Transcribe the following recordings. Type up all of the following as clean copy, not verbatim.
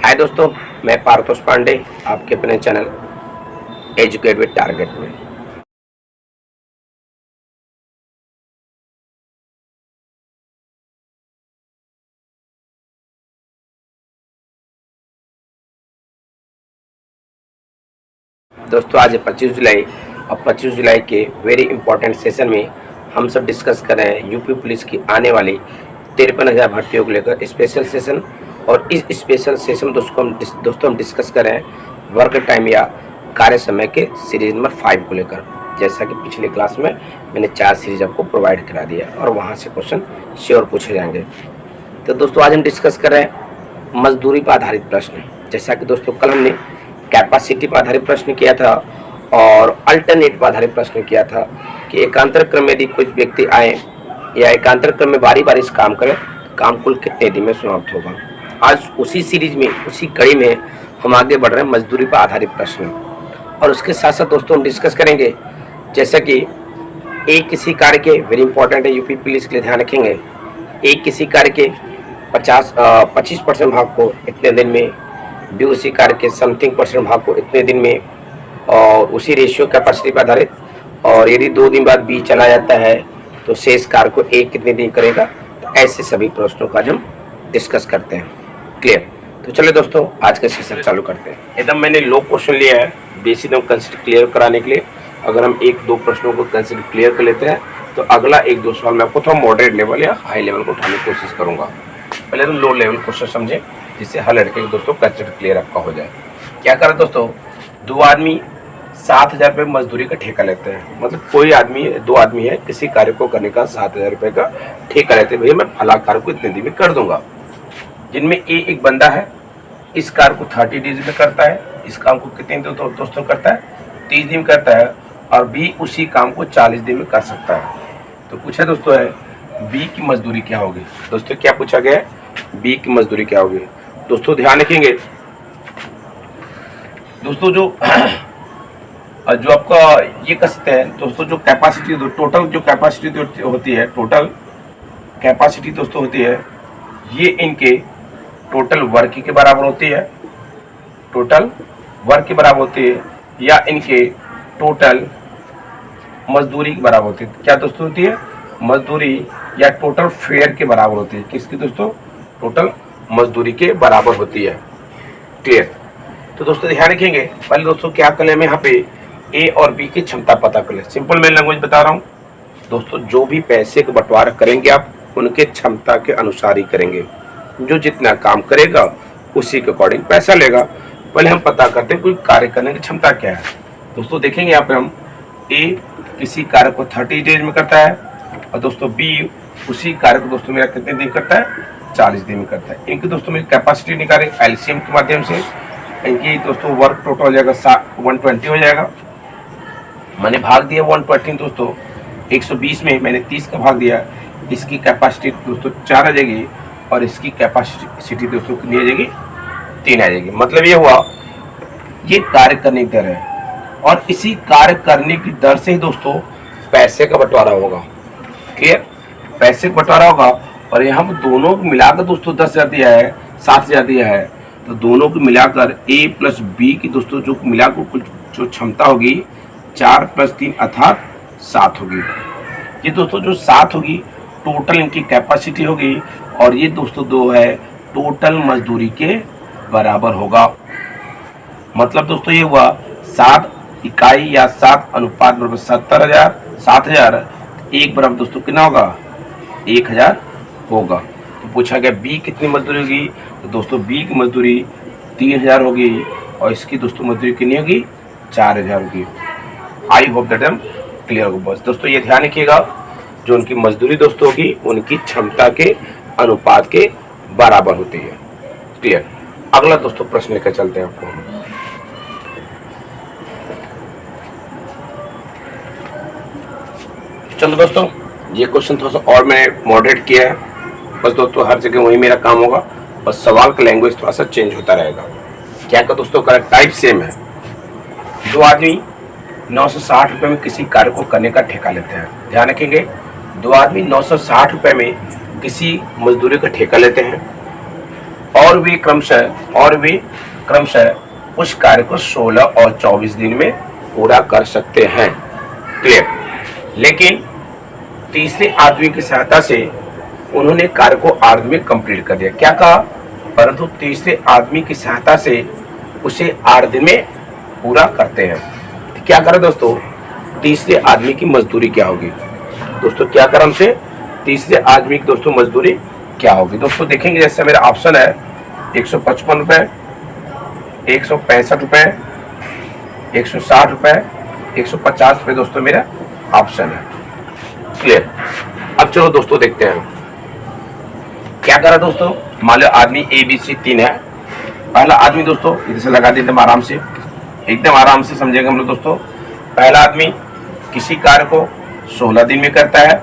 हाय दोस्तों, मैं पार्थोस पांडे आपके अपने चैनल एजुकेट विद टारगेट में। दोस्तों आज है 25 जुलाई और 25 जुलाई के वेरी इंपॉर्टेंट सेशन में हम सब डिस्कस कर रहे हैं यूपी पुलिस की आने वाली 53,000 भर्तियों को लेकर स्पेशल सेशन। और इस स्पेशल सेशन दोस्तों हम डिस्कस कर रहे हैं वर्क टाइम या कार्य समय के सीरीज नंबर 5 को लेकर। जैसा कि पिछले क्लास में मैंने 4 सीरीज आपको प्रोवाइड करा दिया और वहाँ से क्वेश्चन श्योर पूछे जाएंगे। तो दोस्तों आज हम डिस्कस कर रहे हैं मजदूरी पर आधारित प्रश्न। जैसा कि दोस्तों कल हमने कैपेसिटी पर आधारित प्रश्न किया था और अल्टरनेट पर आधारित प्रश्न किया था कि एकांतर क्रम में यदि कुछ व्यक्ति आए या एकांतर क्रम में बारी बारी काम करें तो काम कुल कितने दिन में समाप्त होगा। आज उसी सीरीज में उसी कड़ी में हम आगे बढ़ रहे हैं मजदूरी पर आधारित प्रश्न। और उसके साथ साथ दोस्तों हम डिस्कस करेंगे जैसा कि एक किसी कार्य के वेरी इंपॉर्टेंट है, यूपी पुलिस के लिए ध्यान रखेंगे। एक किसी कार्य के 25% भाग को इतने दिन में, बी उसी कार्य के समथिंग परसेंट भाग को इतने दिन में, और उसी रेशियो कैपेसिटी पर आधारित। और यदि 2 दिन बाद बी चला जाता है तो शेष कार्य को ए कितने दिन करेगा। तो ऐसे सभी प्रश्नों का हम डिस्कस करते हैं। क्लियर? तो चलिए दोस्तों आज का सेशन चालू करते हैं। एकदम मैंने लो क्वेश्चन लिया है बेसिक हम कंसेप्ट क्लियर कराने के लिए। अगर हम 1-2 प्रश्नों को कंसेप्ट क्लियर कर लेते हैं तो अगला 1-2 सवाल मैं आपको थोड़ा मॉडरेट लेवल या हाई लेवल को उठाने की कोशिश करूंगा। पहले तो लो लेवल क्वेश्चन समझे जिससे हर लड़के के दोस्तों कंसेप्ट क्लियर आपका हो जाए। क्या करें दोस्तों, 2 आदमी 7,000 रुपये मजदूरी का ठेका लेते हैं। मतलब कोई आदमी 2 आदमी है किसी कार्य को करने का 7,000 रुपये का ठेका लेते हैं। भैया मैं फला कार्य को इतने दिन में कर दूंगा। जिनमें एक बंदा है इस कार्य को 30 डेज में करता है, इस काम को कितने दिन दोस्तों करता है 30 दिन करता है, और बी उसी काम को 40 दिन में कर सकता है। तो पूछा दोस्तों है बी की मजदूरी क्या होगी। दोस्तों क्या पूछा गया है, बी की मजदूरी क्या होगी। दोस्तों ध्यान रखेंगे दोस्तों, जो आपका ये कर सकते हैं दोस्तों, जो कैपेसिटी टोटल जो कैपेसिटी होती है, टोटल कैपेसिटी दोस्तों होती है, ये इनके टोटल वर्क के बराबर होती है, टोटल वर्क के बराबर होती है, या इनके टोटल मजदूरी के बराबर होती है। क्या दोस्तों होती है, मजदूरी या टोटल फेयर के बराबर होती है। किसकी दोस्तों, टोटल मजदूरी के बराबर होती है। क्लियर? तो दोस्तों ध्यान रखेंगे पहले दोस्तों क्या कर ले, हम यहाँ पे ए और बी की क्षमता पता कर ले। सिंपल मैं लैंग्वेज बता रहा हूँ दोस्तों, जो भी पैसे का बंटवारा करेंगे आप उनके क्षमता के अनुसार ही करेंगे। जो जितना काम करेगा उसी के अकॉर्डिंग पैसा लेगा। पहले हम पता करते हैं कोई कार्य करने की क्षमता क्या है। दोस्तों देखेंगे यहाँ पे हम ए किसी कार्य को 30 डेज में करता है और दोस्तों बी उसी कार्य को दोस्तों मेरा कितने दिन करता है 40 दिन में करता है। इनकी दोस्तों मेरी कैपेसिटी निकाले एलसीएम के माध्यम से। इनकी दोस्तों वर्क टोटल हो जाएगा 120 हो जाएगा। मैंने भाग दिया 120 दोस्तों 120 में, मैंने 30 का भाग दिया। इसकी कैपेसिटी दोस्तों 4 आ जाएगी और इसकी कैपेसिटी दोस्तों कितनी आ जाएगी 3 आ जाएगी। मतलब ये हुआ ये कार्य करने की दर है और इसी कार्य करने की दर से ही दोस्तों पैसे का बंटवारा होगा। क्लियर? पैसे का बंटवारा होगा। और यहाँ पर दोनों को मिलाकर दोस्तों 10,000 दिया है, 7,000 दिया है, तो दोनों को मिलाकर ए प्लस बी की दोस्तों जो मिलाकर कुछ जो क्षमता होगी 4 + 3 अर्थात 7 होगी। ये दोस्तों जो 7 होगी टोटल इनकी कैपेसिटी होगी और ये दोस्तों 2 है टोटल मजदूरी के बराबर होगा। मतलब दोस्तों ये हुआ 7 इकाई या 7 अनुपात बराबर 7,000 एक बराबर दोस्तों कितना होगा 1,000 होगा। तो पूछा गया बी कितनी मजदूरी होगी, तो दोस्तों बी की मजदूरी 3,000 होगी और इसकी दोस्तों मजदूरी कितनी होगी 4,000 होगी। I hope that am clear होगा। बस दोस्तों ये ध्यान रखिएगा जो उनकी मजदूरी दोस्तों होगी उनकी क्षमता के अनुपात के बराबर होती है। क्लियर? अगला दोस्तों प्रश्न लेकर चलते हैं आपको। चलो दोस्तों ये क्वेश्चन थोड़ा सा और मैंने मॉडरेट किया है। बस दोस्तों हर जगह वही मेरा काम होगा, बस सवाल का लैंग्वेज थोड़ा सा चेंज होता रहेगा। क्या का दोस्तों का टाइप सेम है। 2 आदमी 960 रुपये में किसी कार्य को करने का ठेका लेते हैं। ध्यान रखेंगे 2 आदमी 960 रुपये में किसी मजदूरी का ठेका लेते हैं और वे क्रमशः उस कार्य को 16 और 24 दिन में पूरा कर सकते हैं। क्लियर। लेकिन तीसरे आदमी की सहायता से उन्होंने कार्य को 8 दिन में कंप्लीट कर दिया। क्या कहा? परंतु तीसरे आदमी की सहायता से उसे 8 दिन में पूरा करते हैं। तो क्या करें दोस्तों? तीसरे आदमी की मजदूरी क्या होगी दोस्तों? क्या करें हमसे? तीसरे आदमी की दोस्तों मजदूरी क्या होगी दोस्तों? देखेंगे जैसे मेरा ऑप्शन है 155 रुपए, 165 रुपए, 160 रुपए, 150 रुपए दोस्तों मेरा ऑप्शन है। क्लियर। अब चलो दोस्तों देखते हैं क्या करा दोस्तों। मान लो आदमी ए बी सी 3 है। पहला आदमी दोस्तों इधर से लगा देते आराम से, एकदम आराम से समझेंगे हम लोग दोस्तों। पहला आदमी किसी कार्य को 16 दिन में करता है,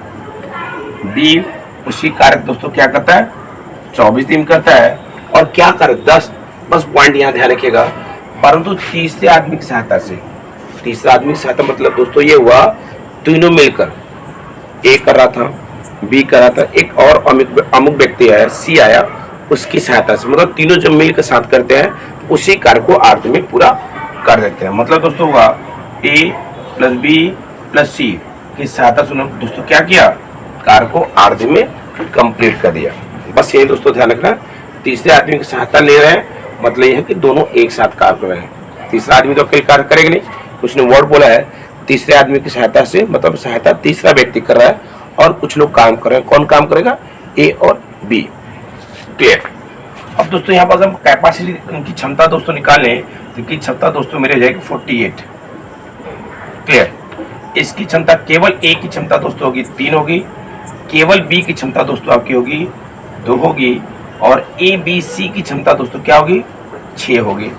बी उसी कार्य दोस्तों क्या करता है 24 दिन करता है, और क्या करे 10 बस पॉइंट यहाँ ध्यान रखिएगा, परंतु तीसरे आदमी की सहायता से। तीसरा आदमी की सहायता मतलब दोस्तों ये हुआ तीनों मिलकर, ए कर रहा था, बी कर रहा था, एक और अमुक व्यक्ति है सी आया, उसकी सहायता से, मतलब तीनों जब मिलकर साथ करते हैं उसी कार्य को 8 दिन में पूरा कर देते हैं। मतलब दोस्तों हुआ ए प्लस बी प्लस सी की सहायता से उन्होंने दोस्तों क्या किया, कार्य को 8 दिन में कंप्लीट कर दिया। बस ये दोस्तों ध्यान रखना, तीसरे आदमी की सहायता ले रहे हैं मतलब ये है कि दोनों एक साथ कार्य कर रहे हैं। तीसरा आदमी तो अकेले कार्य करेगा नहीं, उसने वर्ड बोला है तीसरे आदमी की सहायता से, मतलब सहायता तीसरा व्यक्ति कर रहा है और कुछ लोग काम कर रहे हैं। कौन काम करेगा? ए और बी। क्लियर। अब दोस्तों यहाँ पर हम कैपेसिटी की क्षमता दोस्तों निकालें तो की क्षमता दोस्तों मेरे हो जाएगी 48। क्लियर। इसकी क्षमता केवल ए की क्षमता दोस्तों होगी 3 होगी, केवल बी की क्षमता दोस्तों आपकी होगी 2 होगी, और ए बी सी की क्षमता दोस्तों क्या होगी 6 होगी।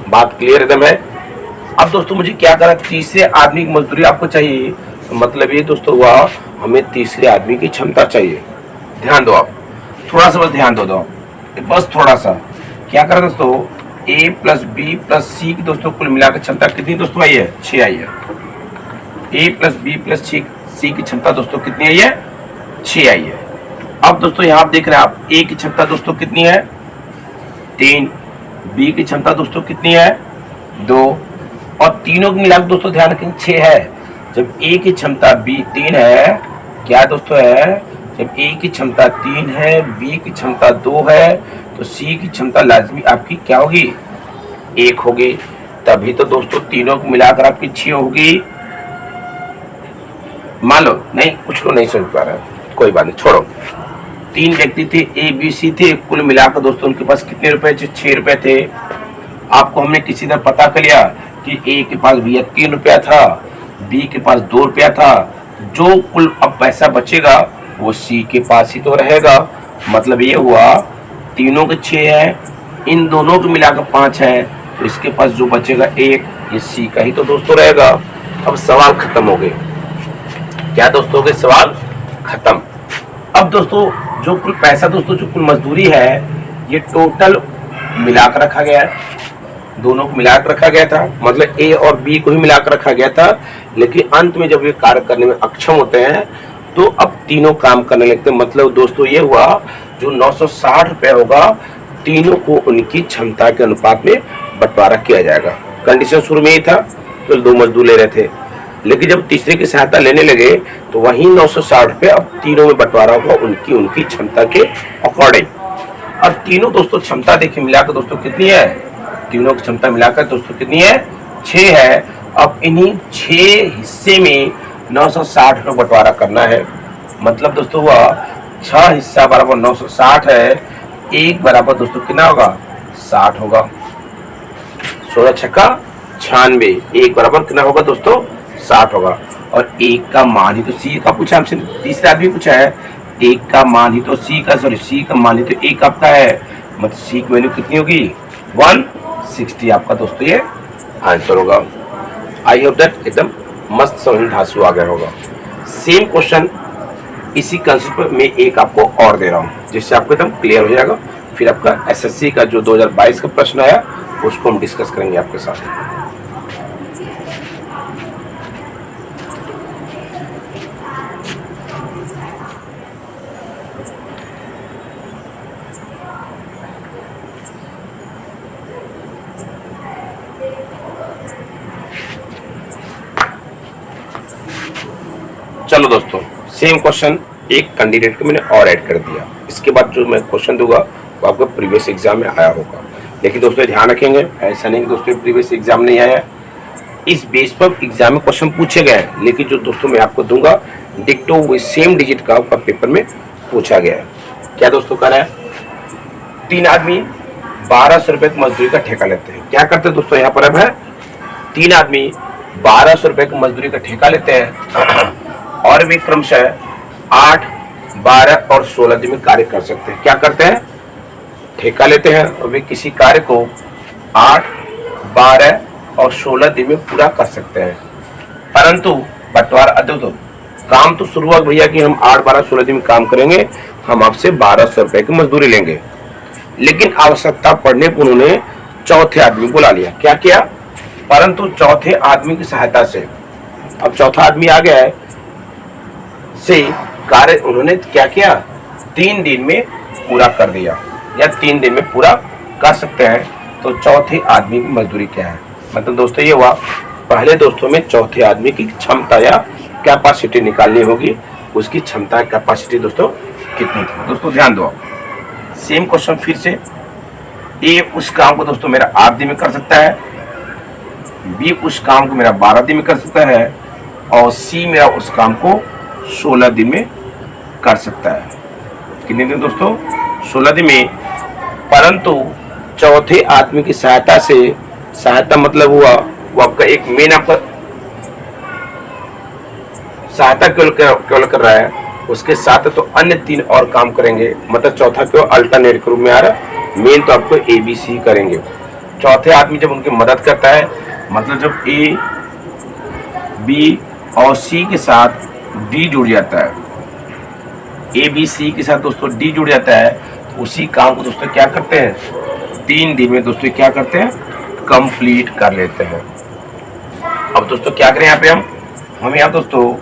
बात क्लियर एकदम है। अब दोस्तों मुझे क्या करना, तीसरे आदमी की मजदूरी आपको चाहिए, मतलब ये दोस्तों हुआ हमें तीसरे आदमी की क्षमता चाहिए। ध्यान दो, आप थोड़ा सा बस ध्यान दो बस थोड़ा सा। क्या करें दोस्तों, ए प्लस बी प्लस सी की दोस्तों कुल मिलाकर क्षमता कितनी दोस्तों आई है 6 आई है। ए प्लस बी प्लस सी की क्षमता दोस्तों कितनी आई है 6 आई है। अब दोस्तों यहाँ आप देख रहे हैं आप ए की क्षमता दोस्तों कितनी है 3, बी की क्षमता दोस्तों कितनी है 2, और तीनों की मिलाकर दोस्तों ध्यान रखें 6 है। जब ए की क्षमता बी 3 है, क्या दोस्तों है, जब ए की क्षमता 3 है, बी की क्षमता 2 है, तो सी की क्षमता लाजमी आपकी क्या होगी 1 होगी। तभी तो दोस्तों तीनों को मिलाकर आपकी 6 होगी। मान लो नहीं, कुछ को नहीं समझ पा रहा है, कोई बात नहीं, छोड़ो। 3 व्यक्ति थे, ए बी सी थे, कुल मिलाकर दोस्तों उनके पास कितने रुपए थे 6 रुपए थे। आपको हमने किसी तरह पता कर लिया कि ए के पास भैया 3 रुपया था, बी के पास 2 रुपया था, जो कुल अब पैसा बचेगा वो सी के पास ही तो रहेगा। मतलब ये हुआ तीनों के 6 है, इन दोनों को मिलाकर 5 है, तो इसके पास जो बचेगा 1, ये सी का ही तो दोस्तों रहेगा। अब सवाल खत्म हो गए। क्या दोस्तों हो गए, सवाल खत्म। अब दोस्तों जो कुल पैसा दोस्तों जो कुल मजदूरी है ये टोटल मिलाकर रखा गया है, दोनों को मिलाकर रखा गया था, मतलब ए और बी को ही मिलाकर रखा गया था। लेकिन अंत में जब ये कार्य करने में अक्षम होते हैं तो अब तीनों काम करने लगते हैं। मतलब दोस्तों ये हुआ जो 960 रुपए होगा, तीनों को उनकी क्षमता के अनुपात में बंटवारा किया जाएगा। कंडीशन शुरू में ही था तो 2 मजदूर ले रहे थे, लेकिन जब तीसरे की सहायता लेने लगे तो वही 960 रुपए अब तीनों में बंटवारा होगा उनकी क्षमता के अकॉर्डिंग। और तीनों दोस्तों क्षमता देखिए मिलाकर दोस्तों कितनी है, तीनों की क्षमता मिलाकर दोस्तों कितनी है 6 है। अब इन्हीं 6 हिस्से में 960 रुपए बंटवारा करना है। मतलब दोस्तों हुआ 6 हिस्सा बराबर 960 है, 1 बराबर दोस्तों कितना होगा 60 होगा। 16 छक्का 96, 1 बराबर कितना होगा दोस्तों 60 होगा। और 1 का मान ही तो सी का पूछा हमसे, तीसरा आदमी पूछा है 1 का मान ही तो सी का मान ही तो 1 आपका है, मतलब सी की वैल्यू कितनी होगी 160 आपका दोस्तों ये आंसर होगा। आई होप दैट एकदम मस्त समझ धांसू आ गया होगा। सेम क्वेश्चन इसी कंसेप्ट में एक आपको और दे रहा हूँ जिससे आपको एकदम क्लियर हो जाएगा। फिर आपका एसएससी का जो 2022 का प्रश्न आया उसको हम डिस्कस करेंगे आपके साथ। चलो दोस्तों, सेम क्वेश्चन एक कैंडिडेट को मैंने और ऐड कर दिया। इसके बाद जो मैं क्वेश्चन दूंगा वो आपको प्रीवियस एग्जाम में आया होगा। लेकिन दोस्तों ध्यान रखेंगे, ऐसा नहीं दोस्तों प्रीवियस एग्जाम नहीं आया, इस बेस पर एग्जाम में क्वेश्चन पूछे गए हैं, लेकिन जो दोस्तों मैं आपको दूंगा डिक्टो वो सेम डिजिट का आपका पेपर में पूछा गया है। क्या दोस्तों कर रहा है, 3 आदमी 1200 रुपए की मजदूरी का ठेका लेते हैं। क्या करते हैं दोस्तों, यहाँ पर अब है 3 आदमी 1200 रुपए की मजदूरी का ठेका लेते हैं और वे क्रमशः 8, 12 और 16 दिन में कार्य कर सकते हैं। क्या करते हैं, ठेका लेते हैं और वे किसी कार्य को 8, 12 और 16 दिन में पूरा कर सकते हैं, परंतु बंटवारा अद्भुत काम तो शुरू हुआ भैया कि हम 8, 12, 16 दिन में काम करेंगे, हम आपसे 1200 रुपए की मजदूरी लेंगे। लेकिन आवश्यकता पड़ने पर उन्होंने चौथे आदमी बुला लिया। क्या किया, परंतु चौथे आदमी की सहायता से, अब चौथा आदमी आ गया है, से कार्य उन्होंने क्या किया, 3 दिन में पूरा कर दिया या 3 दिन में पूरा कर सकते हैं। तो चौथे आदमी की मजदूरी क्या है, मतलब दोस्तों ये हुआ पहले दोस्तों में चौथे आदमी की क्षमता या कैपेसिटी निकालनी होगी, उसकी क्षमता कैपेसिटी दोस्तों कितनी थी। दोस्तों ध्यान दो, सेम क्वेश्चन फिर से, ए उस काम को दोस्तों मेरा 8 दिन में कर सकता है, बी उस काम को मेरा 12 दिन में कर सकता है और सी मेरा उस काम को 16 दिन में कर सकता है। कितने दिन दोस्तों, 16 दिन में। परंतु चौथे आदमी की सहायता से, सहायता मतलब हुआ वो आपका एक मेन आपका सहायता केवल कर रहा है, उसके साथ तो अन्य 3 और काम करेंगे, मतलब चौथा क्यों अल्टरनेट के रूप में आ रहा है, मेन तो आपको ABC करेंगे। चौथे आदमी जब उनकी मदद करता है, मतलब जब A, B और C के साथ D जुड़ जाता है, A, B, C के साथ दोस्तों D जुड़ जाता है, तो उसी काम को दोस्तों क्या करते हैं, 3 दिन में दोस्तों क्या करते हैं, कंप्लीट कर लेते हैं। अब दोस्तों क्या करें यहाँ पे हम यहाँ दोस्तों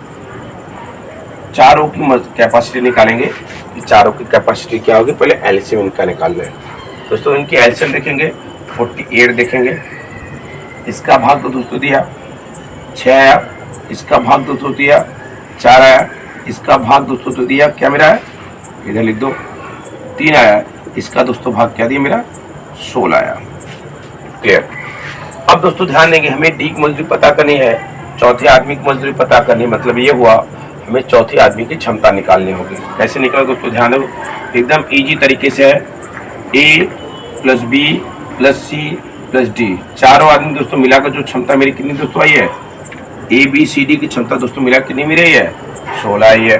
चारों की कैपेसिटी निकालेंगे कि चारों की कैपेसिटी क्या होगी, पहले एलसीएम इनका निकाल लें। दोस्तों इनकी एलसीएम देखेंगे 48 देखेंगे, इसका भाग तो दोस्तों दिया 6 आया, इसका भाग दोस्तों दिया 4 आया, इसका भाग दोस्तों तो दिया क्या मेरा है, इधर लिख दो 3 आया, इसका दोस्तों भाग क्या दिया मेरा 16 आया। क्लियर। अब दोस्तों ध्यान देंगे, हमें डी की मजदूरी पता करनी है, चौथे आदमी की मजदूरी पता करनी है, मतलब ये हुआ हमें चौथे आदमी की क्षमता निकालनी होगी। कैसे निकाले दोस्तों, ध्यान दो, एकदम इजी तरीके से है, A + B + C + D, चारों आदमी दोस्तों मिलाकर जो क्षमता मेरी कितनी दोस्तों आई है, ABCD की क्षमता दोस्तों मिला कितनी मेरी आई है, 16 आई है।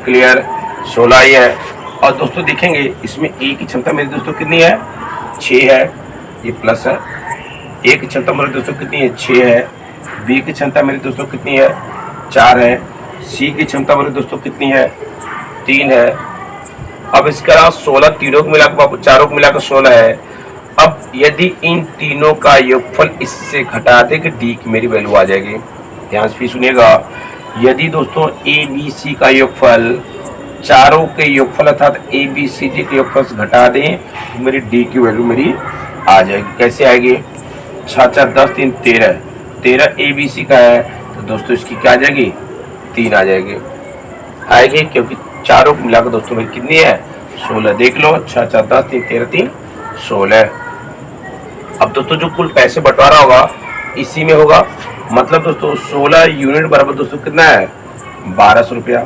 क्लियर, 16 आई है। और दोस्तों देखेंगे इसमें A की क्षमता मेरी दोस्तों कितनी है, 6 है, ये प्लस है। A की क्षमता मेरी दोस्तों कितनी है, 6 है। B की क्षमता मेरी दोस्तों कितनी है, 4 है। C की क्षमता मेरी दोस्तों कितनी है, 3 है। अब इसका 16 तीनों को मिलाकर, चारों को मिलाकर 16 है। अब यदि इन तीनों का योगफल इससे घटा दे कि D की मेरी वैल्यू आ जाएगी। ध्यान से सुनिएगा, यदि दोस्तों ABC का योगफल चारों के योगफल अर्थात ABCD के योगफल से घटा दें तो मेरी D की वैल्यू मेरी आ जाएगी। कैसे आएगी, 6 4 10 3 13, 13 ABC का है तो दोस्तों इसकी क्या आ जाएगी, 3 आ जाएगी, आएगी, क्योंकि चारों को मिलाकर दोस्तों मेरी कितनी है, 16। देख लो, 6 4 10 3 13 3 16। अब दोस्तों जो कुल पैसे बंटवारा होगा इसी में होगा, मतलब दोस्तों 16 यूनिट बराबर दोस्तों कितना है, 1200 रुपया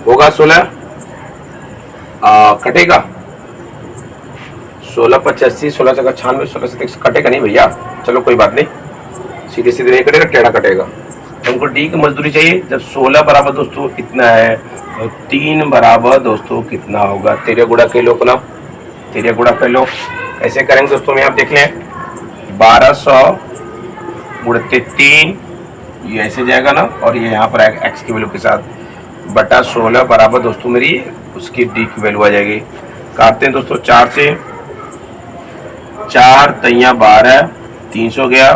होगा। 16 कटेगा, 16 85, 16 से 96, 16 से कटेगा नहीं भैया, चलो कोई बात नहीं, सीधे सीधे नहीं कटेगा, टेढ़ा कटेगा। हमको डी की मजदूरी चाहिए, जब 16 बराबर दोस्तों इतना है तो 3 बराबर दोस्तों कितना होगा, 13 गुणा कर लो अपना, 13 गुणा कर लो। ऐसे करेंगे दोस्तों, में आप देख लें 1200 गुणते 3, ये ऐसे जाएगा ना, और ये यहाँ पर आएगा एक्स की वैल्यू के साथ बटा 16 बराबर दोस्तों मेरी उसकी डी की वैल्यू आ जाएगी। काटते हैं दोस्तों 4 से, 4 तैया 12, 300 गया,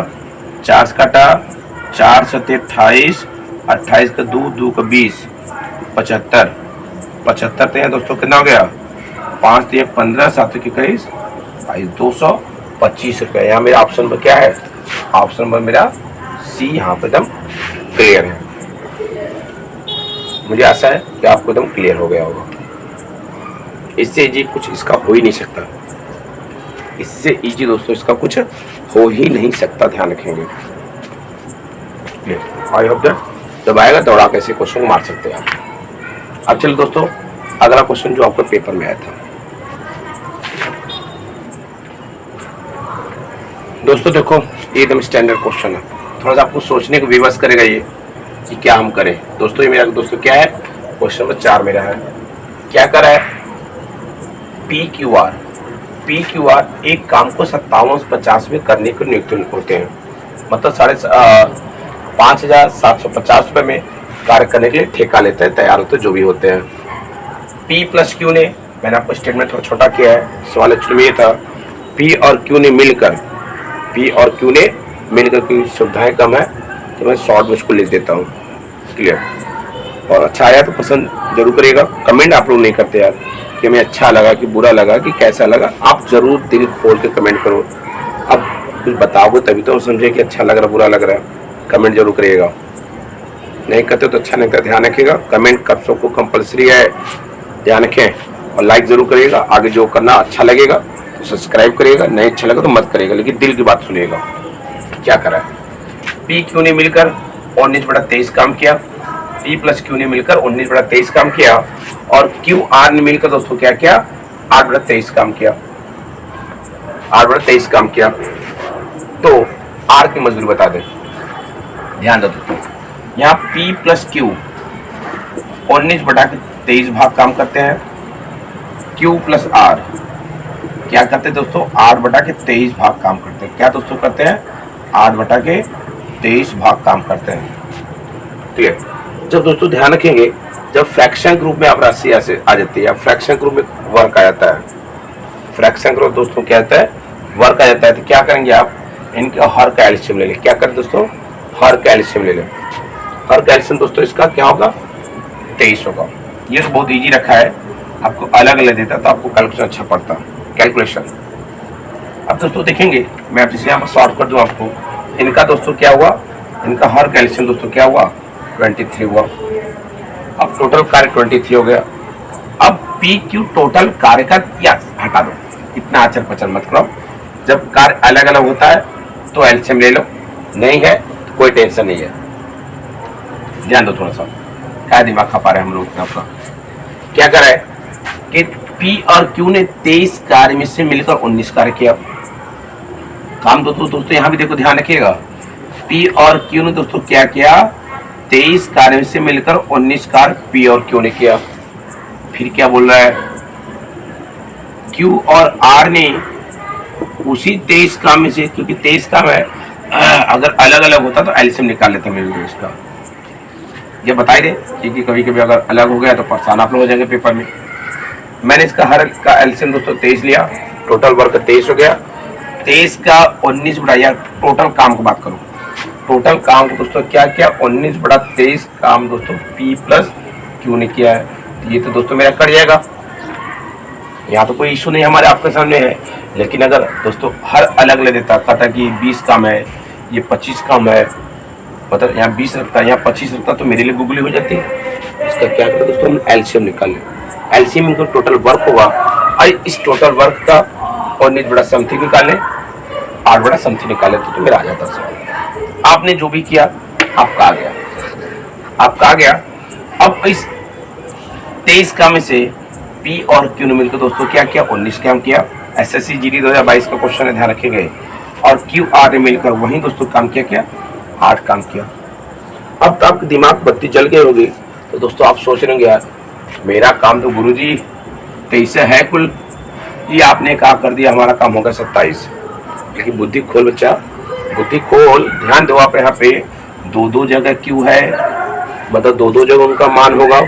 4 से काटा, 4 7 28, 28 का 2 2 का 20, 75, 75 तैया दोस्तों कितना हो गया, 5 तैया 15, 7 की 21, 225 रुपये। यहाँ मेरा ऑप्शन नंबर क्या है, ऑप्शन नंबर मेरा सी यहाँ पे एकदम क्लियर है। मुझे आशा है कि आपको एकदम क्लियर हो गया होगा। इससे इजी कुछ इसका हो ही नहीं सकता, इससे इजी दोस्तों इसका कुछ हो ही नहीं सकता, ध्यान रखेंगे। आई होप दैट जब आएगा दौड़ा कैसे क्वेश्चन को मार सकते हैं आप। अब चलो दोस्तों अगला क्वेश्चन जो आपके पेपर में आया था दोस्तों, देखो ये एकदम स्टैंडर्ड क्वेश्चन है, थोड़ा सा आपको सोचने को विवश करेगा ये कि क्या हम करें। दोस्तों ये मेरा दोस्तों क्या है, क्वेश्चन नंबर 4 मेरा है। क्या कर रहा है, PQR एक काम को 5750 में करने को नियुक्त होते हैं, मतलब 5,750 रुपये में कार्य करने के लिए ठेका लेते हैं, तैयार होते जो भी होते हैं। P प्लस क्यू ने, मैंने आपको स्टेटमेंट थोड़ा छोटा किया है, सवाल एक्चुअली में ये था P और Q ने मिलकर क्योंकि सुविधाएं कम है तो मैं शॉर्ट में उसको लिख देता हूँ, क्लियर। और अच्छा आया तो पसंद जरूर करिएगा, कमेंट आप लोग नहीं करते यार कि हमें अच्छा लगा कि बुरा लगा कि कैसा लगा, आप जरूर दिल खोल के कमेंट करो। अब कुछ बताओगे तभी तो समझे कि अच्छा लग रहा बुरा लग रहा है, कमेंट जरूर करिएगा। नहीं करते तो अच्छा नहीं करता, ध्यान रखिएगा। कमेंट कर सबको कंपलसरी है, ध्यान रखें, और लाइक जरूर करिएगा। आगे जो करना अच्छा लगेगा तो सब्सक्राइब करिएगा, नहीं अच्छा लगा तो मत करिएगा, लेकिन दिल की बात सुनिएगा। क्या करा है, P Q ने मिलकर 19/23 काम किया, P प्लस Q ने मिलकर 19/23 काम किया, और Q R ने मिलकर दोस्तों क्या किया, 8/23 काम किया, 8/23 काम किया। तो R की मजदूरी बता दें, ध्यान दो दोस्तों, यहाँ P प्लस Q 19/23 भाग काम करते हैं, Q प्लस R क्या करते हैं दोस्तों, 8/23 भाग काम करते हैं। क्या दोस्तों करते हैं, 8/23 भाग काम करते हैं, ठीक है। जब दोस्तों ध्यान रखेंगे, जब फ्रैक्शन ग्रुप में आप राशि ऐसे आ जाती है, फ्रैक्शन ग्रुप में वर्क आ जाता है, फ्रैक्शन ग्रुप दोस्तों क्या आता है, वर्क आ जाता है, तो क्या करेंगे आप, इनका हर का एलसीएम ले लें। क्या करें दोस्तों, हर का एलसीएम ले लें। हर का एलसीएम दोस्तों इसका क्या होगा, 23 होगा। ये तो बहुत इजी रखा है, आपको अलग अलग देता तो आपको कैलकुलेशन अच्छा पड़ता, कैलकुलेशन। अब दोस्तों देखेंगे, मैं अब जैसे यहाँ पर सॉल्व कर दूं आपको, इनका दोस्तों क्या हुआ, इनका हर कैल्शियम दोस्तों क्या हुआ, 23 हुआ। अब टोटल कार्य 23 हो गया। अब PQ टोटल कार्य का क्या हटा दो, इतना आचर पचर मत करो। जब कार्य अलग अलग होता है तो एलसीएम ले लो, नहीं है तो कोई टेंशन नहीं है। ध्यान दो थोड़ा सा, क्या दिमाग खा पा रहे हैं हम लोग आपका। क्या कर रहा है कि P और Q ने 23 कार्य में से मिलकर 19 कार्य किया। काम दोस्तों यहाँ भी देखो, ध्यान रखिएगा, P और Q ने दोस्तों क्या किया, 23 कार्य में से मिलकर 19 कार्य P और Q ने किया। फिर क्या बोल रहा है, Q और R ने उसी 23 काम में से, क्योंकि 23 काम है, अगर अलग अलग होता तो एलसीएम निकाल लेते मेरे लिए इसका। ये बताई दे, क्योंकि कभी कभी अगर अलग हो गया तो परेशान आप लोग हो जाएंगे पेपर में। मैंने इसका हर का एलसीएम दोस्तों 23 लिया, टोटल वर्क 23 हो गया। 23 का 19 बढ़ाया, टोटल काम की बात करूं, टोटल काम को दोस्तों क्या किया, 19/23 काम दोस्तों P प्लस Q ने किया है। तो ये तो दोस्तों मेरा कट जाएगा, यहाँ तो कोई इशू नहीं हमारे आपके सामने है। लेकिन अगर दोस्तों हर अलग अलग देता, कहता कि 20 काम है, ये 25 काम है, मतलब यहाँ 20 रखता है, यहाँ 25 रखता, तो मेरे लिए गूगली हो जाती है। इसका क्या करें दोस्तों, हम एलसीएम निकाल लें। एलसीएम इनका टोटल वर्क होगा, और इस टोटल वर्क का 19/समथिंग निकाल लें, 8/समथिंग निकाल लें, तो मेरा आ जाता सर। आपने जो भी किया आपका आ गया, आपका आ गया। अब इस 23 काम में से P और Q ने मिलकर दोस्तों क्या किया, 19 काम किया। SSC GD 2022 का क्वेश्चन है, ध्यान रखिएगा। और QR ने मिलकर वही दोस्तों काम क्या 8 काम किया। अब तो आपके दिमाग बत्ती जल गई होगी, तो दोस्तों आप सोच रहे होंगे यार मेरा काम तो गुरुजी 23 है कुल, ये आपने क्या कर दिया, हमारा काम होगा 27। लेकिन बुद्धि खोल बच्चा, बुद्धि खोल, ध्यान दो। आप यहाँ पे 2-2 जगह Q है, मतलब 2-2 जगह उनका मान होगा।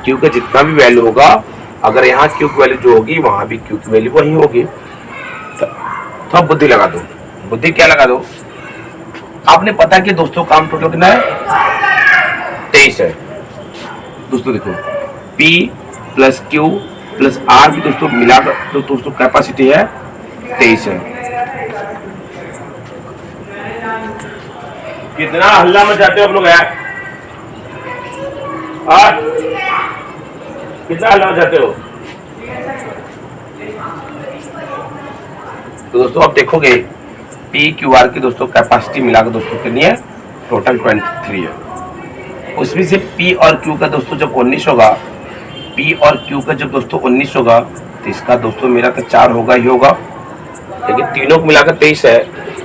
Q का जितना भी वैल्यू होगा, अगर यहाँ Q की वैल्यू जो होगी वहां भी Q की वैल्यू वही होगी। तो आप बुद्धि लगा दो, बुद्धि क्या लगा दो, आपने पता कि दोस्तों काम टोटल कितना है, 23 है। दोस्तों देखो P plus Q plus R भी दोस्तों मिलाकर तो दोस्तों कैपेसिटी है 23 है। कितना हल्ला मचाते हो आप लोग यार, कितना हल्ला मचाते हो। तो दोस्तों आप देखोगे पी क्यू आर की दोस्तों कैपेसिटी मिलाकर दोस्तों कितनी है, टोटल 23 है। उसमें से पी और क्यू का दोस्तों जब 19 होगा, पी और क्यू का जब दोस्तों 19 होगा तो इसका दोस्तों मेरा तो 4 होगा ही होगा, लेकिन तीनों को मिलाकर 23 है।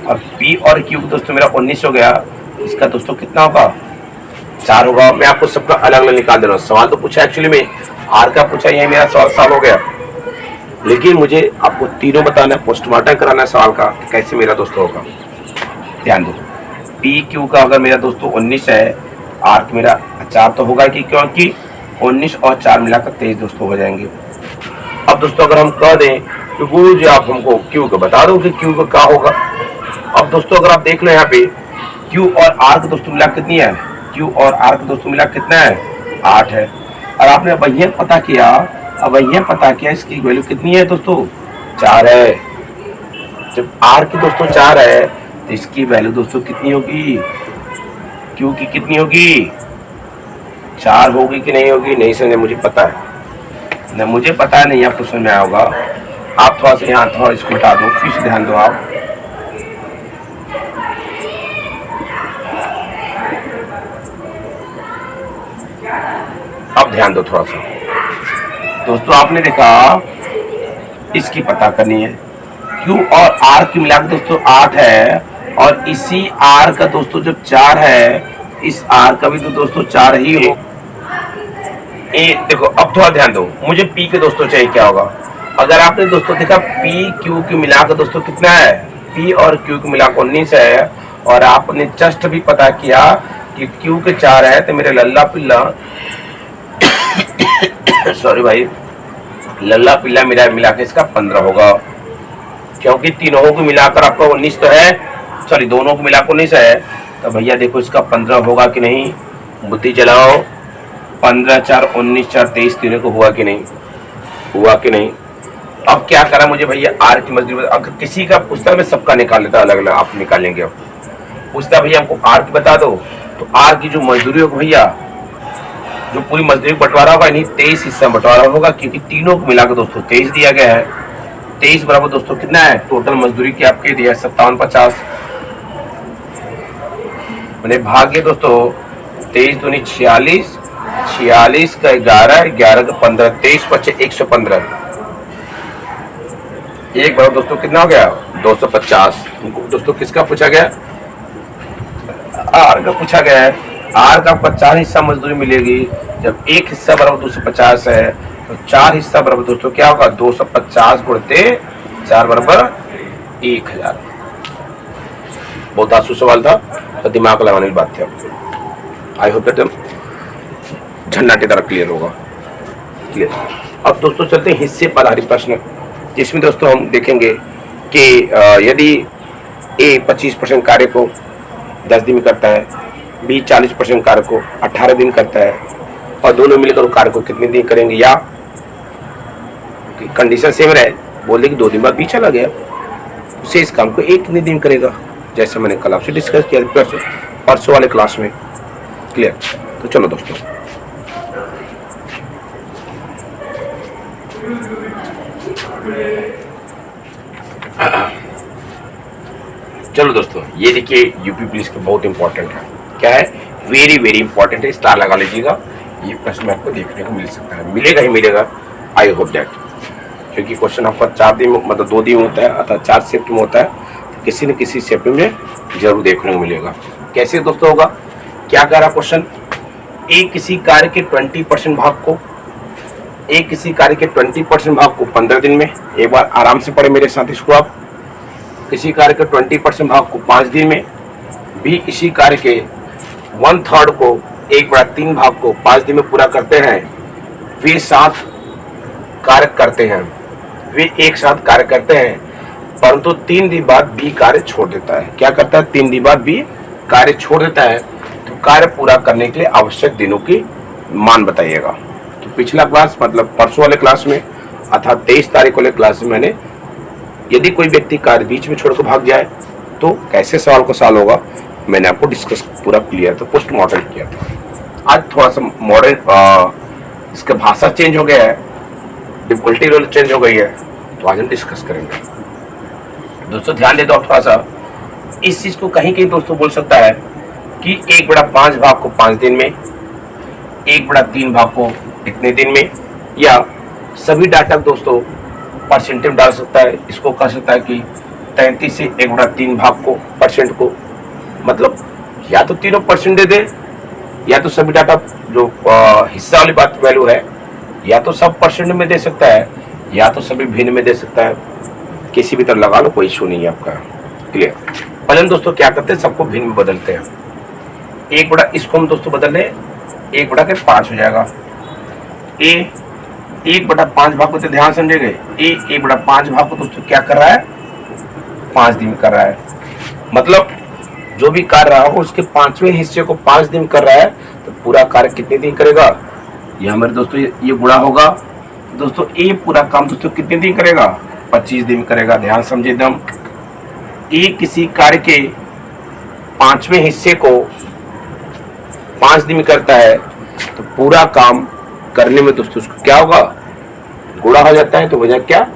और पी और क्यू दोस्तों मेरा 19 हो गया, इसका दोस्तों कितना होगा, 4 होगा। मैं आपको सबका अलग अलग निकाल दे रहा हूँ। सवाल तो पूछा एक्चुअली में आर का पूछा, यही मेरा सवाल सॉल्व हो गया, लेकिन मुझे आपको तीनों बताना है, पोस्टमार्टम कराना है सवाल का कि कैसे मेरा दोस्तों होगा। ध्यान दो, पी क्यू का अगर मेरा दोस्तों 19 है, आर मेरा 4 तो होगा कि, क्योंकि 19 और 4 मिलाकर 23 दोस्तों हो जाएंगे। अब दोस्तों अगर हम कह दें कि गुरु जी आप हमको क्यू का बता दो कि क्यू का क्या होगा। अब दोस्तों अगर आप देख लो यहाँ पे क्यू और आर का दोस्तों मिला कितनी है, क्यू और आर का दोस्तों मिला कितना है, 8 है। और आपने वही पता किया, अब वही पता किया इसकी वैल्यू कितनी है दोस्तों, 4 है। जब आर की दोस्तों 4 है तो इसकी वैल्यू दोस्तों कितनी होगी, क्यू की कितनी होगी, 4 होगी कि नहीं होगी। नहीं समझे, मुझे पता है ना, मुझे पता है नहीं आपको समझ में आया होगा। आप थोड़ा सा यहाँ थोड़ा इसको हटा दो, फिर से ध्यान दो आप। अब ध्यान दो थोड़ा सा दोस्तों, आपने देखा इसकी पता करनी है, क्यू और आर की मिलाकर दोस्तों 8 है, और इसी आर का दोस्तों जब 4 है, इस आर का भी तो दोस्तों 4 ही हो। देखो अब थोड़ा ध्यान दो, मुझे पी के दोस्तों चाहिए क्या होगा। अगर आपने दोस्तों देखा पी क्यू की मिलाकर दोस्तों कितना है, पी और क्यू की मिलाकर 19 है, और आपने जस्ट भी पता किया कि क्यू के 4 है, तो मेरे लल्ला पिल्ला सॉरी भाई, लल्ला पिल्ला मेरा मिलाकर इसका 15 होगा, क्योंकि तीनों को मिलाकर आपका 19 तो है, सॉरी दोनों को मिलाकर 19 है। तो भैया देखो इसका 15 होगा कि नहीं, बुद्धि चलाओ। 15 4 19 4 23 तीनों को हुआ कि नहीं, हुआ कि नहीं। अब क्या करा मुझे भैया, आर की मजदूरी, अगर किसी का पूछता मैं सबका निकाल लेता, अलग अलग आप निकालेंगे। अब पूछता भैया हमको आर की बता दो, तो आर की जो मजदूरी होगी भैया, जो पूरी मजदूरी बंटवारा होगा नहीं 23 हिस्सा बंटवारा होगा, क्योंकि तीनों को मिलाकर दोस्तों 23 दिया गया है। 23 बराबर दोस्तों कितना है, टोटल मजदूरी की आपके दिया 5750 मैंने भाग्य दोस्तों 23 दूनी 46, 46 का 11, 11 का 15, 23 25 115, एक बार दोस्तों कितना हो गया 250। दोस्तों किसका पूछा गया, आर का पूछा गया है। आर का 50 हिस्सा मजदूरी मिलेगी, जब एक हिस्सा बराबर 250 है तो 4 हिस्सा बराबर दोस्तों क्या होगा, 250 गुणते 4 बराबर 1000। बहुत आसू सवाल था, तो दिमाग लगाने की बात थी। आई होप दैट झंडा की तरह क्लियर होगा, क्लियर। अब दोस्तों चलते हैं हिस्से पर आधारित प्रश्न, जिसमें दोस्तों हम देखेंगे कि यदि ए 25% कार्य को 10 दिन में करता है, बी 40% कार्य को 18 दिन करता है, और दोनों मिलकर कार्य को कितने दिन करेंगे, या कंडीशन सेम रहे, बोले कि 2 दिन बाद बी चला गया, उसे इस काम को एक कितने दिन करेगा, जैसे मैंने कल आपसे डिस्कस किया परसों वाले क्लास में, क्लियर। तो चलो दोस्तों चलो दोस्तों, ये देखिए यूपी पुलिस के बहुत इंपॉर्टेंट है, क्या है, वेरी वेरी इंपॉर्टेंट है, स्टार लगा लीजिएगा। ये प्रश्न आपको देखने को मिल सकता है, मिलेगा ही मिलेगा, आई होप दैट, क्योंकि क्वेश्चन आपका 4 दिन मतलब 2 दिन होता है, अर्थात 4 शिफ्ट में होता है, तो किसी न किसी शिफ्ट में जरूर देखने को मिलेगा। कैसे दोस्तों होगा, क्या कह रहा क्वेश्चन, एक किसी कार्य के 20% भाग को, एक किसी कार्य के 20% भाग को 15 दिन में, एक बार आराम से पढ़े मेरे साथ इसको आप, किसी कार्य के 20% भाग को 5 दिन में, भी इसी कार्य के 1/3 को 1/3 भाग को 5 दिन में पूरा करते हैं, वे साथ कार्य करते हैं, वे एक साथ कार्य करते हैं, परंतु 3 दिन बाद बी कार्य छोड़ देता है। क्या करता है, 3 दिन बाद बी कार्य छोड़ देता है, तो कार्य पूरा करने के लिए आवश्यक दिनों की मान बताइएगा। तो पिछला क्लास मतलब परसों वाले क्लास में अर्थात 23 तारीख वाले क्लास में मैंने, यदि कोई व्यक्ति कार्य बीच में छोड़कर भाग जाए तो कैसे सवाल को सॉल्व होगा मैंने आपको डिस्कस पूरा क्लियर था, पोस्ट मॉडर्न किया था। आज थोड़ा सा मॉडर्न इसका भाषा चेंज हो गया है, डिफिकल्टी रोल चेंज हो गई है, तो आज हम डिस्कस करेंगे। दोस्तों ध्यान दे दो आप थोड़ा सा, इस चीज को कहीं कहीं दोस्तों बोल सकता है कि 1/5 भाग को 5 दिन में, 1/3 भाग को इतने दिन में, या सभी डाटा दोस्तों परसेंटेज डाल सकता है। इसको कह सकता है कि 33 से 1/3 भाग को परसेंट को, मतलब या तो तीनों परसेंट दे दे, या तो सभी डाटा जो हिस्सा वाली बात वैल्यू है, या तो सब परसेंट में दे सकता है, या तो सभी भिन्न में दे सकता है। किसी भी तरह लगा लो, कोई इशू नहीं है आपका। क्लियर। पहले हम दोस्तों क्या करते हैं, सबको भिन्न में बदलते हैं। इसको हम दोस्तों बदल लें, 1/5 हो जाएगा। ए 1/5 भाग को तो ध्यान समझेंगे, ए 1/5 भाग को दोस्तों क्या कर रहा है, 5 दिन कर रहा है। मतलब जो भी कार्य रहा हो उसके 5वें हिस्से को 5 दिन कर रहा है, तो पूरा कार्य कितने दिन करेगा, ये हमारे दोस्तों ये गुणा होगा। दोस्तों ए पूरा काम दोस्तों कितने दिन करेगा, 25 दिन करेगा। ध्यान समझे एकदम। ए किसी कार्य के 5वें हिस्से को 5 दिन करता है, तो पूरा काम करने में दोस्तों उसको क्या होगा, गुणा हो जाता है, तो वजह क्या,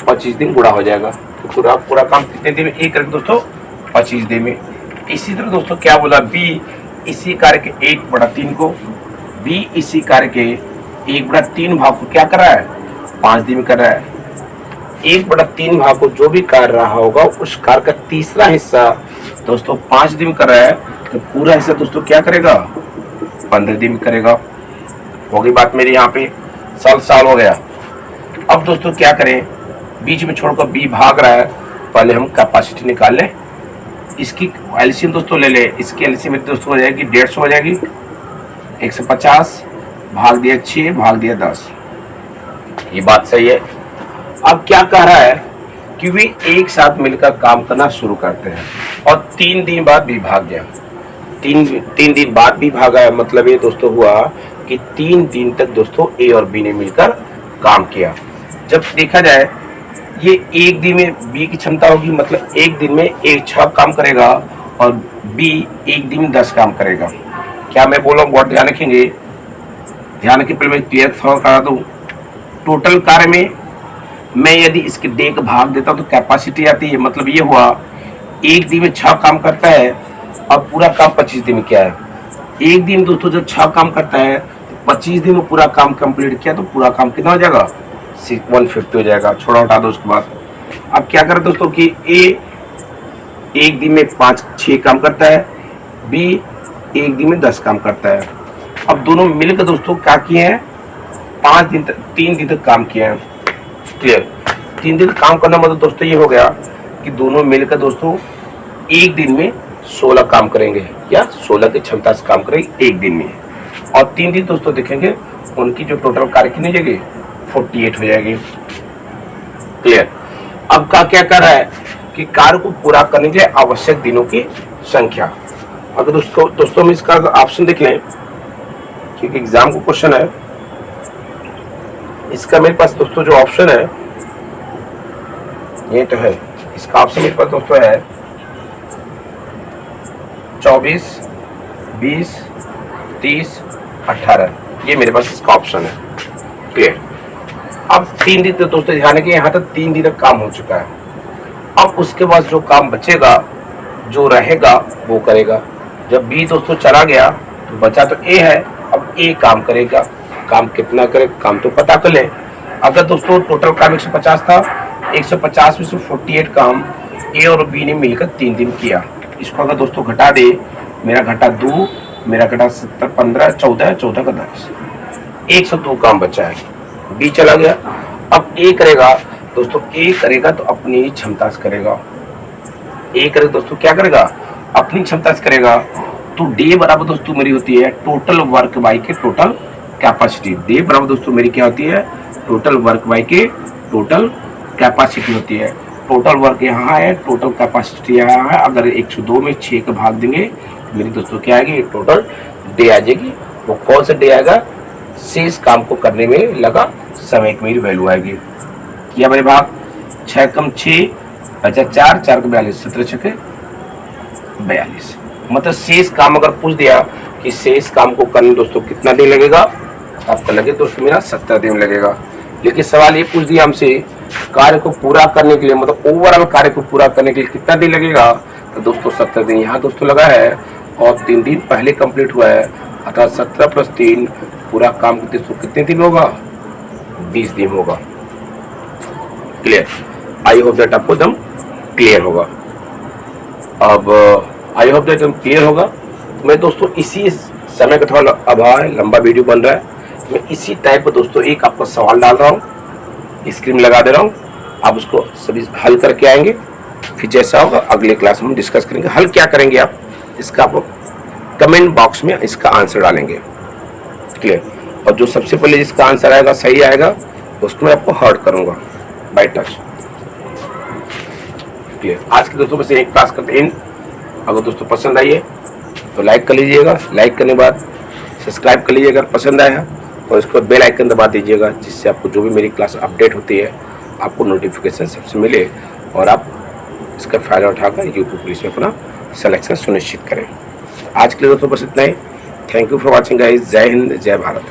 25 दिन गुणा हो जाएगा। तो पूरा काम कितने दिन में ए करेगा दोस्तों, 25 दिन में। इसी तरह दोस्तों क्या बोला, बी इसी कार्य के 1/3 को, बी इसी कार्य के 1/3 भाग को क्या कर रहा है, 5 दिन में कर रहा है। 1/3 भाग को जो भी कार्य रहा होगा उस कार्य का तीसरा हिस्सा दोस्तों 5 दिन कर रहा है, तो पूरा हिस्सा दोस्तों क्या करेगा, 15 दिन में करेगा। होगी बात मेरी यहाँ पे, साल हो गया। अब दोस्तों क्या करें, बीच में छोड़कर बी भाग रहा है, पहले हम कैपेसिटी निकाल लें। इसकी एलसीएम दोस्तों ले ले, इसकी एलसीएम दोस्तों हो जाएगी 150 हो जाएगी। 150 भाग दिया 6 भाग दिया 10, ये बात सही है। अब क्या कह रहा है कि वे एक साथ मिलकर काम करना शुरू करते हैं, और 3 दिन बाद भी भाग गया। 3 दिन बाद भी भागा है, मतलब ये दोस्तों हुआ कि 3 दिन तक दोस्तों ए और बी ने मिलकर काम किया। जब देखा जाए ये एक दिन में बी की क्षमता होगी, मतलब एक दिन में ए 6 काम करेगा और बी एक दिन में 10 काम करेगा। क्या मैं बोल रहा हूँ, बहुत ध्यान रखेंगे। ध्यान रखिए, पहले मैं क्लियर करा दूं। टोटल कार्य में मैं यदि इसके डे का भाग देता हूँ तो कैपेसिटी आती है, मतलब ये हुआ एक दिन में 6 काम करता है और पूरा काम 25 दिन में किया है। एक दिन दोस्तों जब 6 काम करता है तो 25 दिन में पूरा काम कंप्लीट किया, तो पूरा काम कितना हो जाएगा, 150 हो जाएगा। छोड़ा हटा दो उसके बाद। अब क्या करें दोस्तों कि ए एक दिन में 5-6 काम करता है, बी एक दिन में 10 काम करता है। अब दोनों मिलकर दोस्तों क्या किए हैं, 3 दिन तक काम किए हैं। क्लियर। 3 दिन काम करना मतलब दोस्तों ये हो गया कि दोनों मिलकर दोस्तों एक दिन में 16 काम करेंगे, या 16 की क्षमता से काम करेंगे एक दिन में। और 3 दिन दोस्तों देखेंगे उनकी जो टोटल कार्य कितनी जाएगी, 48 हो जाएगी। क्लियर। अब का क्या कर रहा है कि कार्य को पूरा करने के लिए आवश्यक दिनों की संख्या। अगर दोस्तों हम इसका ऑप्शन देख लें, क्योंकि एग्जाम को क्वेश्चन है, इसका मेरे पास दोस्तों जो ऑप्शन है ये तो है, इसका ऑप्शन मेरे पास दोस्तों है 24, 20, 30, 18, ये मेरे पास इसका ऑप्शन है। क्लियर। अब 3 दिन तो दोस्तों ध्यान रखिए, यहाँ तक 3 दिन तक काम हो चुका है। अब उसके बाद जो काम बचेगा, जो रहेगा वो करेगा। जब बी दोस्तों चला गया तो बचा तो ए है, अब ए काम करेगा। काम कितना करे, काम तो पता कर ले। अगर दोस्तों टोटल काम 150 था, 150 में से 48 काम ए और बी ने मिलकर 3 दिन किया। इसको अगर दोस्तों घटा दे, मेरा घटा 2, मेरा घटा 70, 15, 14, 14 का 10, 102 काम बचा है। बी चला गया, अब ए करेगा दोस्तों, ए करेगा तो अपनी क्षमता से करेगा। ए करेगा दोस्तों, क्या करेगा, अपनी क्षमता से करेगा। तो डे बराबर दोस्तों मेरी होती है टोटल वर्क बाई के टोटल कैपेसिटी। डे बराबर दोस्तों मेरी क्या होती है, टोटल वर्क बाई के टोटल कैपेसिटी होती है। टोटल वर्क यहाँ है, टोटल कैपेसिटी यहाँ है। अगर 102 में 6 का भाग देंगे मेरी दोस्तों क्या आएगी, टोटल डे आ जाएगी। वो कौन सा डे आएगा, शेष काम को करने में लगा समय की मेरी वैल्यू आएगी। किया मेरे भाग, 6 कम 6 बचा 4, 4 का 42, 17 छके 42। मतलब शेष काम अगर पूछ दिया कि शेष काम को करने दोस्तों कितना दिन लगेगा, आपका लगे दोस्तों मेरा 70 दिन लगेगा। लेकिन सवाल ये पूछ दिया हमसे कार्य को पूरा करने के लिए, मतलब ओवरऑल कार्य को पूरा करने के लिए कितना दिन लगेगा, तो दोस्तों 70 दिन यहाँ दोस्तों लगा है और 3 दिन पहले कंप्लीट हुआ है, अर्थात 17 + 3 पूरा काम दोस्तों कितने दिन होगा, 20 दिन होगा। क्लियर? आई होप दैट आपको एकदम क्लियर होगा। अब आई होप दैट एकदम क्लियर होगा। मैं दोस्तों इसी समय का थोड़ा अभाव है, लंबा वीडियो बन रहा है, मैं इसी टाइप का दोस्तों एक आपका सवाल डाल रहा हूँ, स्क्रीन लगा दे रहा हूँ, आप उसको सभी हल करके आएंगे। फिर जैसा होगा अगले क्लास में डिस्कस करेंगे। हल क्या करेंगे आप, इसका आप कमेंट बॉक्स में इसका आंसर डालेंगे। क्लियर? और जो सबसे पहले जिसका आंसर आएगा सही आएगा उसको मैं आपको हर्ट करूंगा बाय टच। क्लियर? आज के दोस्तों बस एक क्लास करते हैं। अगर दोस्तों पसंद आई है तो लाइक कर लीजिएगा, लाइक करने के बाद सब्सक्राइब कर लीजिएगा अगर पसंद आया, और इसको बेल आइकन दबा दीजिएगा, जिससे आपको जो भी मेरी क्लास अपडेट होती है आपको नोटिफिकेशन सबसे मिले और आप इसका फ़ायदा उठाकर यूट्यूब पुलिस में अपना सिलेक्शन सुनिश्चित करें। आज के लिए दोस्तों बस इतना ही। Thank you for watching guys. जय हिंद, जय भारत।